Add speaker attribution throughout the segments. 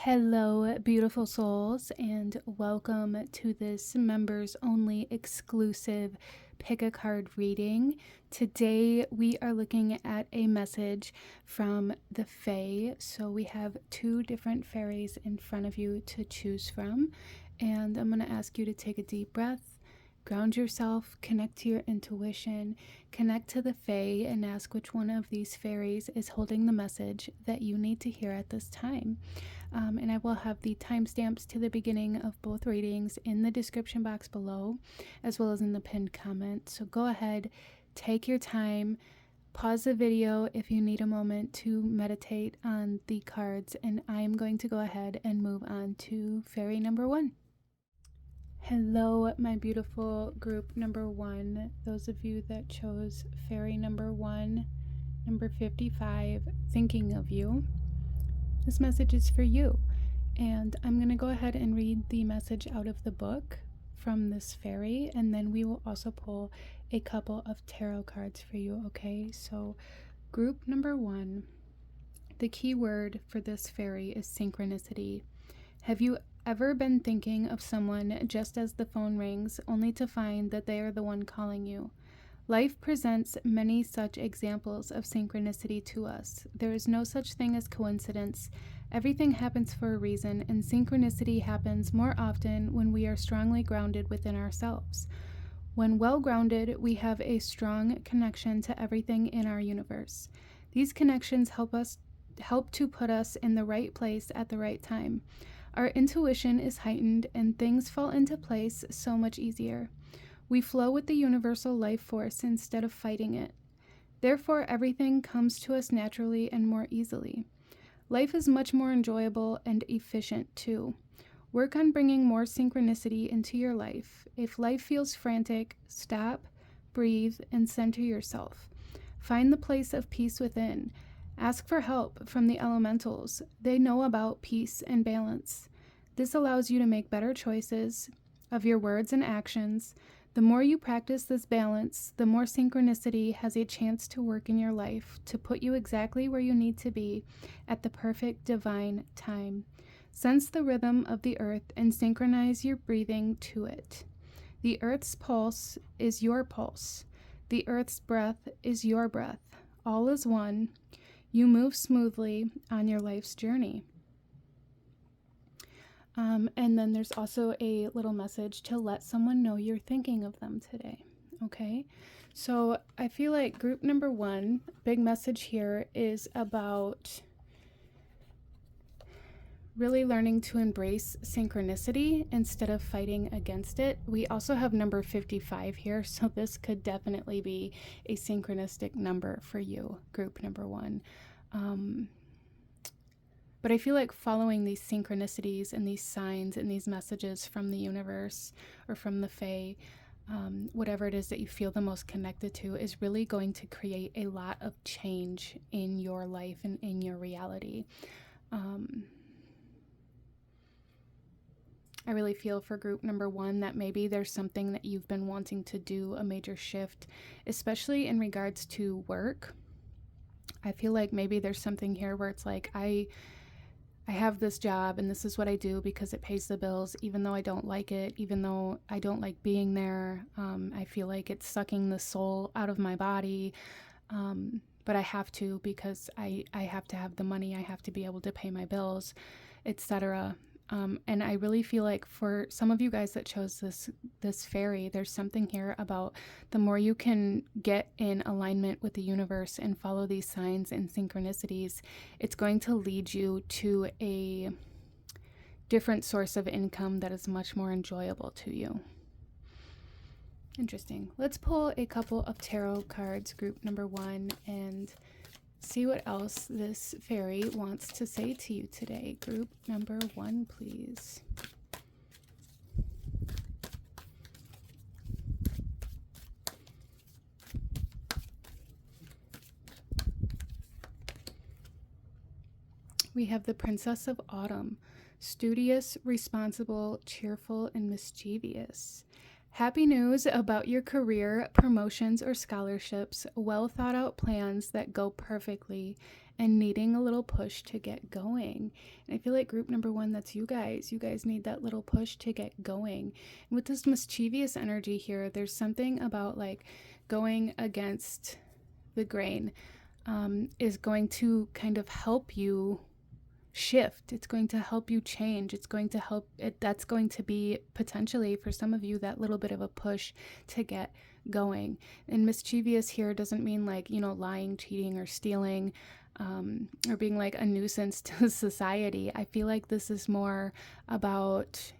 Speaker 1: Hello, beautiful souls, and welcome to this members only exclusive pick a card reading. Today, we are looking at a message from the Fae. So, we have two different fairies in front of you to choose from, and I'm going to ask you to take a deep breath. Ground yourself, connect to your intuition, connect to the Fae, and ask which one of these fairies is holding the message that you need to hear at this time. And I will have the timestamps to the beginning of both readings in the description box below, as well as in the pinned comment. So go ahead, take your time, pause the video if you need a moment to meditate on the cards, and I'm going to go ahead and move on to fairy number one. Hello, my beautiful group number one. Those of you that chose fairy number one, number 55, thinking of you. This message is for you. And I'm going to go ahead and read the message out of the book from this fairy, and then we will also pull a couple of tarot cards for you, okay? So, group number one, the key word for this fairy is synchronicity. Have you ever been thinking of someone just as the phone rings, only to find that they are the one calling you? Life presents many such examples of synchronicity to us. There is no such thing as coincidence. Everything happens for a reason, and synchronicity happens more often when we are strongly grounded within ourselves. When well grounded, we have a strong connection to everything in our universe. These connections help to put us in the right place at the right time. Our intuition is heightened, and things fall into place so much easier. We flow with the universal life force instead of fighting it. Therefore, everything comes to us naturally and more easily. Life is much more enjoyable and efficient too. Work on bringing more synchronicity into your life. If life feels frantic, stop, breathe, and center yourself. Find the place of peace within. Ask for help from the elementals. They know about peace and balance. This allows you to make better choices of your words and actions. The more you practice this balance, the more synchronicity has a chance to work in your life to put you exactly where you need to be at the perfect divine time. Sense the rhythm of the earth and synchronize your breathing to it. The earth's pulse is your pulse. The earth's breath is your breath. All is one. You move smoothly on your life's journey. And then there's also a little message to let someone know you're thinking of them today. Okay, so I feel like group number one, big message here is about really learning to embrace synchronicity instead of fighting against it. We also have number 55 here, so this could definitely be a synchronistic number for you, group number one. But I feel like following these synchronicities and these signs and these messages from the universe or from the Fae, whatever it is that you feel the most connected to, is really going to create a lot of change in your life and in your reality. I really feel for group number one that maybe there's something that you've been wanting to do, a major shift, especially in regards to work. I feel like maybe there's something here where it's like, I have this job and this is what I do because it pays the bills, even though I don't like it, even though I don't like being there. I feel like it's sucking the soul out of my body. But I have to because I have to have the money. I have to be able to pay my bills, etc. And I really feel like for some of you guys that chose this fairy, there's something here about the more you can get in alignment with the universe and follow these signs and synchronicities, it's going to lead you to a different source of income that is much more enjoyable to you. Interesting. Let's pull a couple of tarot cards, group number one, and see what else this fairy wants to say to you today. Group number one, please. We have the Princess of Autumn, studious, responsible, cheerful, and mischievous. Happy news about your career, promotions, or scholarships, well thought out plans that go perfectly, and needing a little push to get going. And I feel like group number 1, that's you guys. You guys need that little push to get going. And with this mischievous energy here, there's something about like going against the grain is going to kind of help you shift. It's going to help you change. It's going to help it. That's going to be potentially for some of you that little bit of a push to get going. And mischievous here doesn't mean like, you know, lying, cheating, or stealing, or being like a nuisance to society. I feel like this is more about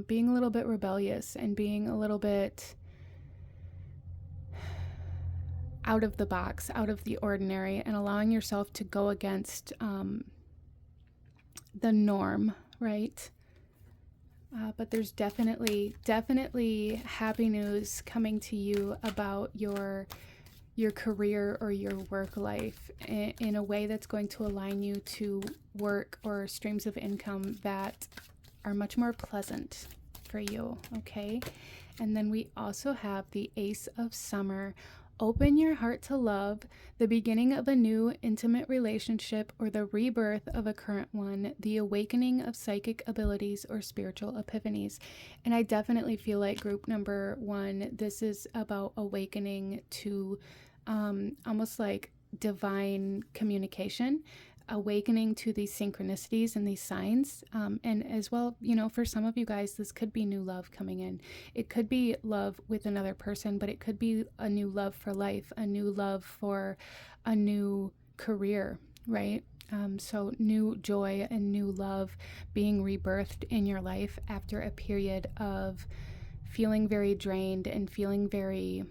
Speaker 1: being a little bit rebellious and being a little bit out of the box, out of the ordinary, and allowing yourself to go against the norm, right? But there's definitely happy news coming to you about your career or your work life in a way that's going to align you to work or streams of income that are much more pleasant for you, okay? And then we also have the Ace of Summer. Open your heart to love, the beginning of a new intimate relationship or the rebirth of a current one, the awakening of psychic abilities or spiritual epiphanies. And I definitely feel like group number 1, this is about awakening to almost like divine communication, awakening to these synchronicities and these signs. And as well, you know, for some of you guys, this could be new love coming in. It could be love with another person, but it could be a new love for life, a new love for a new career, right? So new joy and new love being rebirthed in your life after a period of feeling very drained and feeling very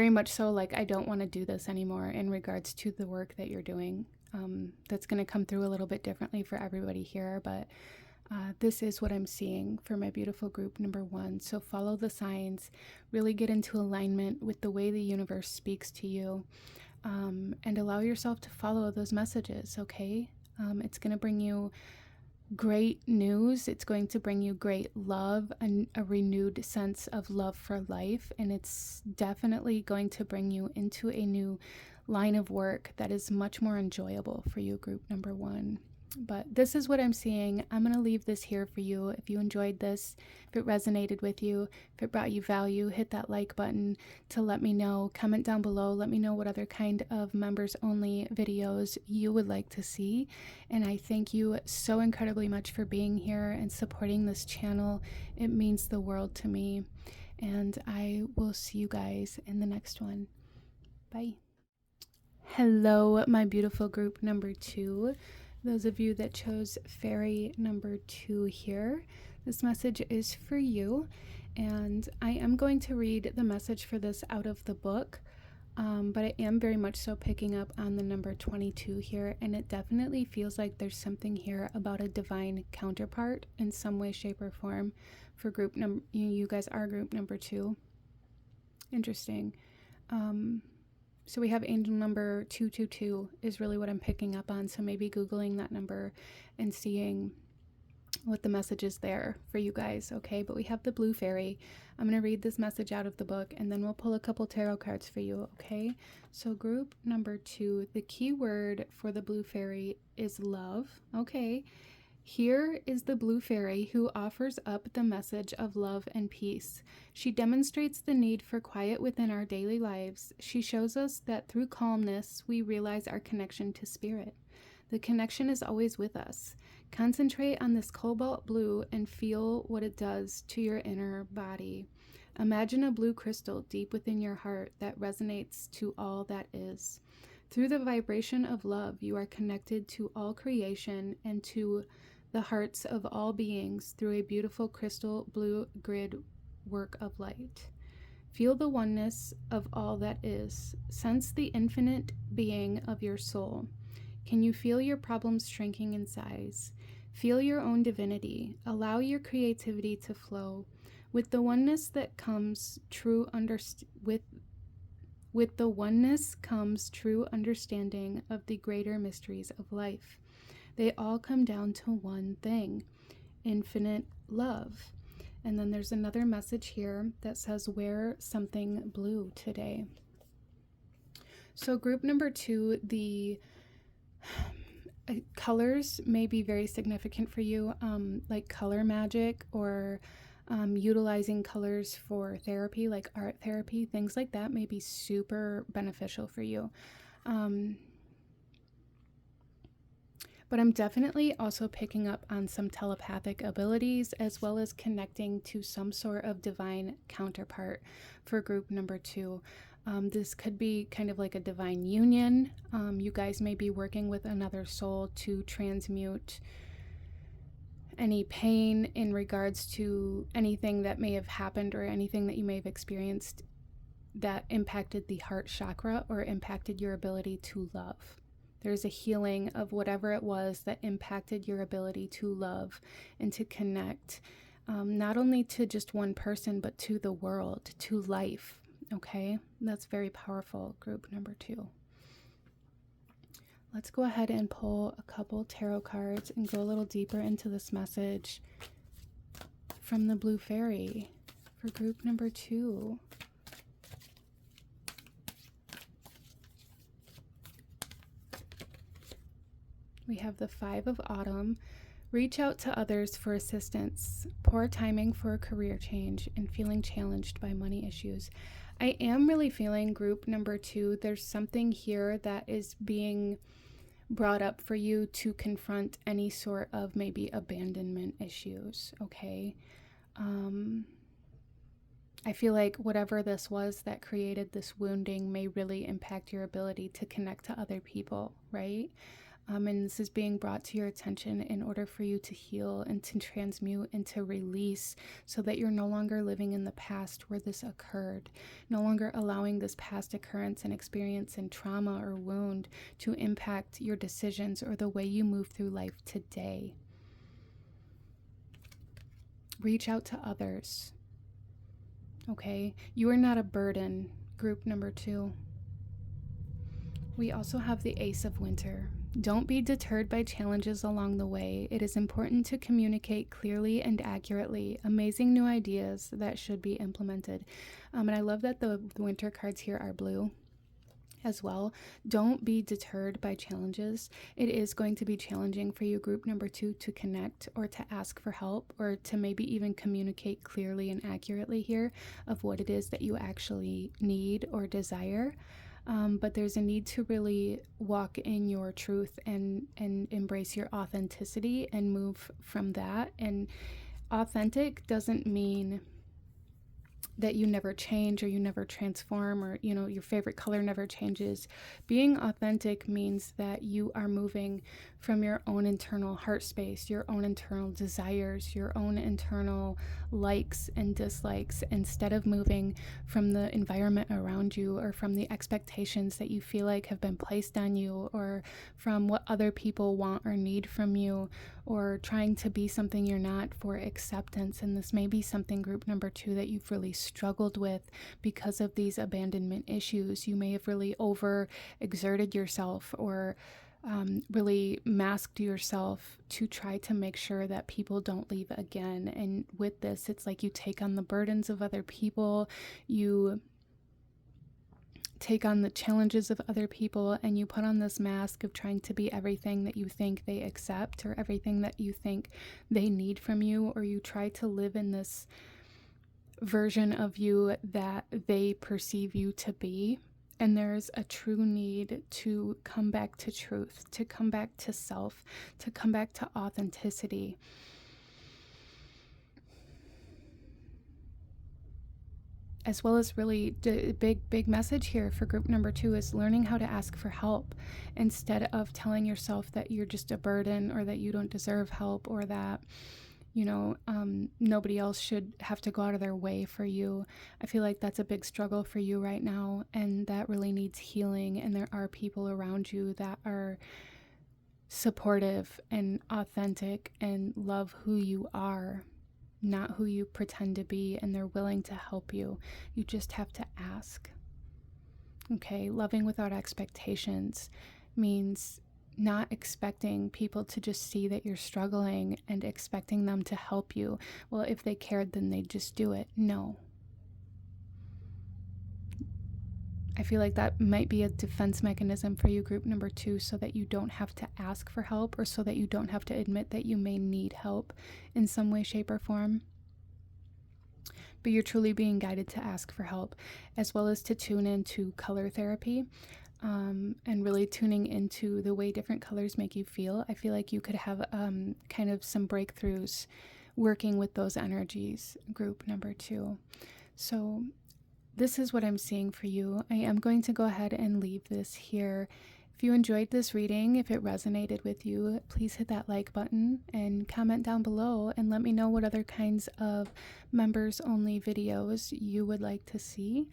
Speaker 1: much so like, I don't want to do this anymore in regards to the work that you're doing. That's going to come through a little bit differently for everybody here, but this is what I'm seeing for my beautiful group number 1. So follow the signs, really get into alignment with the way the universe speaks to you, and allow yourself to follow those messages, okay? It's going to bring you great news. It's going to bring you great love and a renewed sense of love for life. And it's definitely going to bring you into a new line of work that is much more enjoyable for you, group number 1. But this is what I'm seeing. I'm going to leave this here for you. If you enjoyed this, if it resonated with you, if it brought you value, hit that like button to let me know. Comment down below. Let me know what other kind of members only videos you would like to see. And I thank you so incredibly much for being here and supporting this channel. It means the world to me. And I will see you guys in the next one. Bye. Hello, my beautiful group number 2. Those of you that chose fairy number 2 here, this message is for you, and I am going to read the message for this out of the book, but I am very much so picking up on the number 22 here, and it definitely feels like there's something here about a divine counterpart in some way, shape, or form for group number. You guys are group number 2. Interesting. So we have angel number 222 is really what I'm picking up on. So maybe Googling that number and seeing what the message is there for you guys. Okay, but we have the blue fairy. I'm going to read this message out of the book and then we'll pull a couple tarot cards for you. Okay, so group number 2, the key word for the blue fairy is love. Okay. Here is the blue fairy who offers up the message of love and peace. She demonstrates the need for quiet within our daily lives. She shows us that through calmness, we realize our connection to spirit. The connection is always with us. Concentrate on this cobalt blue and feel what it does to your inner body. Imagine a blue crystal deep within your heart that resonates to all that is. Through the vibration of love, you are connected to all creation and to the hearts of all beings through a beautiful crystal blue grid work of light. Feel the oneness of all that is. Sense the infinite being of your soul. Can you feel your problems shrinking in size? Feel your own divinity. Allow your creativity to flow. With the oneness that comes with the oneness comes true understanding of the greater mysteries of life. They all come down to one thing: infinite love. And then there's another message here that says, wear something blue today. So group number 2, the colors may be very significant for you, like color magic or utilizing colors for therapy, like art therapy, things like that may be super beneficial for you. But I'm definitely also picking up on some telepathic abilities as well as connecting to some sort of divine counterpart for group number 2. This could be kind of like a divine union. You guys may be working with another soul to transmute any pain in regards to anything that may have happened or anything that you may have experienced that impacted the heart chakra or impacted your ability to love. There's a healing of whatever it was that impacted your ability to love and to connect, not only to just one person, but to the world, to life. Okay, that's very powerful, group number 2. Let's go ahead and pull a couple tarot cards and go a little deeper into this message from the Blue Fairy for group number 2. We have the 5 of Autumn. Reach out to others for assistance. Poor timing for a career change and feeling challenged by money issues. I am really feeling group number 2. There's something here that is being brought up for you to confront any sort of maybe abandonment issues, okay? I feel like whatever this was that created this wounding may really impact your ability to connect to other people, right? And this is being brought to your attention in order for you to heal and to transmute and to release so that you're no longer living in the past where this occurred, no longer allowing this past occurrence and experience and trauma or wound to impact your decisions or the way you move through life today. Reach out to others. Okay? You are not a burden, group number 2. We also have the Ace of Winter. Don't be deterred by challenges along the way. It is important to communicate clearly and accurately. Amazing new ideas that should be implemented. And I love that the winter cards here are blue as well. Don't be deterred by challenges. It is going to be challenging for you, group number 2, to connect or to ask for help or to maybe even communicate clearly and accurately here of what it is that you actually need or desire. But there's a need to really walk in your truth and embrace your authenticity and move from that. And authentic doesn't mean that you never change or you never transform or, you know, your favorite color never changes. Being authentic means that you are moving from your own internal heart space, your own internal desires, your own internal likes and dislikes, instead of moving from the environment around you or from the expectations that you feel like have been placed on you or from what other people want or need from you, or trying to be something you're not for acceptance. And this may be something, group number 2, that you've really struggled with because of these abandonment issues. You may have really overexerted yourself or really masked yourself to try to make sure that people don't leave again. And with this, it's like you take on the burdens of other people, you take on the challenges of other people, and you put on this mask of trying to be everything that you think they accept or everything that you think they need from you, or you try to live in this version of you that they perceive you to be. And there's a true need to come back to truth, to come back to self, to come back to authenticity. As well as really the big message here for group number 2 is learning how to ask for help instead of telling yourself that you're just a burden or that you don't deserve help or that, you know, nobody else should have to go out of their way for you. I feel like that's a big struggle for you right now, and that really needs healing. And there are people around you that are supportive and authentic and love who you are, not who you pretend to be, and they're willing to help you. You just have to ask. Okay, loving without expectations means not expecting people to just see that you're struggling and expecting them to help you. Well, if they cared, then they'd just do it. No. I feel like that might be a defense mechanism for you, group number 2, so that you don't have to ask for help, or so that you don't have to admit that you may need help in some way, shape, or form. But you're truly being guided to ask for help, as well as to tune into color therapy, and really tuning into the way different colors make you feel. I feel like you could have kind of some breakthroughs working with those energies, group number 2. So this is what I'm seeing for you. I am going to go ahead and leave this here. If you enjoyed this reading, if it resonated with you, please hit that like button and comment down below and let me know what other kinds of members only videos you would like to see.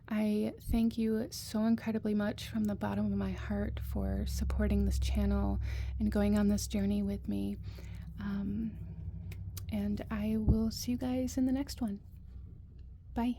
Speaker 1: I thank you so incredibly much from the bottom of my heart for supporting this channel and going on this journey with me. And I will see you guys in the next one. Bye.